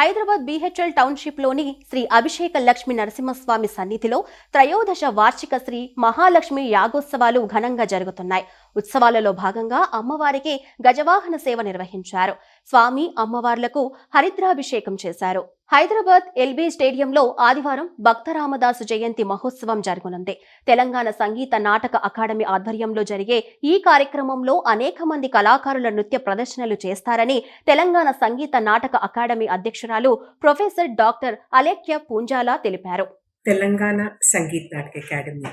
Hyderabad BHL టౌన్షిప్లోని Shri అభిషేక లక్ష్మీ నరసింహస్వామి సన్నిధిలో త్రయోదశ వార్షిక శ్రీ మహాలక్ష్మి యాగోత్సవాలు ఘనంగా జరుగుతున్నాయి. ఉత్సవాలలో భాగంగా అమ్మవారికి గజవాహన సేవ నిర్వహించారు. స్వామి అమ్మవార్లకు హరిద్రాభిషేకం చేశారు. హైదరాబాద్ ఎల్బీ స్టేడియంలో ఆదివారం భక్త రామదాసు జయంతి మహోత్సవం జరగనుంది. తెలంగాణ సంగీత నాటక అకాడమీ ఆధ్వర్యంలో జరిగే ఈ కార్యక్రమంలో అనేక మంది కళాకారుల నృత్య ప్రదర్శనలు చేస్తారని తెలంగాణ సంగీత నాటక అకాడమీ అధ్యక్షురాలు ప్రొఫెసర్ డాక్టర్ అలేఖ్య పూంజాలా తెలిపారు. తెలంగాణ సంగీత నాటక అకాడమీ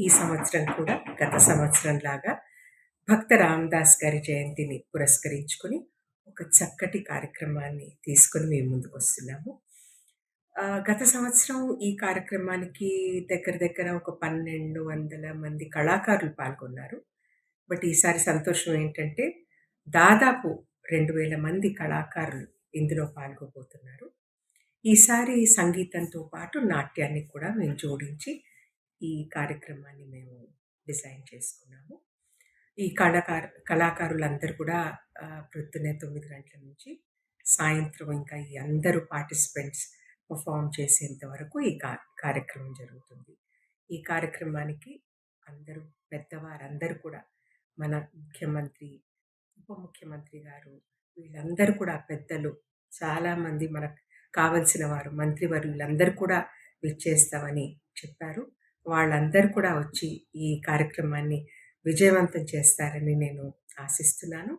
ఈ సంవత్సరం కూడా గత సంవత్సరం లాగా భక్త రామదాస్ గారి జయంతిని పురస్కరించుకొని ఒక చక్కటి కార్యక్రమాన్ని తీసుకొని మేము ముందుకు వస్తున్నాము. గత సంవత్సరం ఈ కార్యక్రమానికి దగ్గర ఒక 1200 మంది కళాకారులు పాల్గొన్నారు. బట్ ఈసారి సంతోషం ఏంటంటే దాదాపు 2000 మంది కళాకారులు ఇందులో పాల్గొబోతున్నారు. ఈసారి సంగీతంతో పాటు నాట్యాన్ని కూడా మేము జోడించి ఈ కార్యక్రమాన్ని మేము డిజైన్ చేసుకున్నాము. ఈ కళాకారులందరూ కూడా ప్రొద్దున్నే 9 గంటల నుంచి సాయంత్రం ఇంకా ఈ అందరూ పార్టిసిపెంట్స్ పర్ఫామ్ చేసేంత వరకు ఈ కార్యక్రమం జరుగుతుంది. ఈ కార్యక్రమానికి అందరూ పెద్దవారందరూ కూడా మన ముఖ్యమంత్రి, ఉప ముఖ్యమంత్రి గారు వీళ్ళందరూ కూడా పెద్దలు చాలామంది మనకు కావలసిన వారు మంత్రివర్యులందరూ కూడా విచ్చేస్తామని చెప్పారు. వాళ్ళందరూ కూడా వచ్చి ఈ కార్యక్రమాన్ని విజయవంతం చేస్తారని నేను ఆశిస్తున్నాను.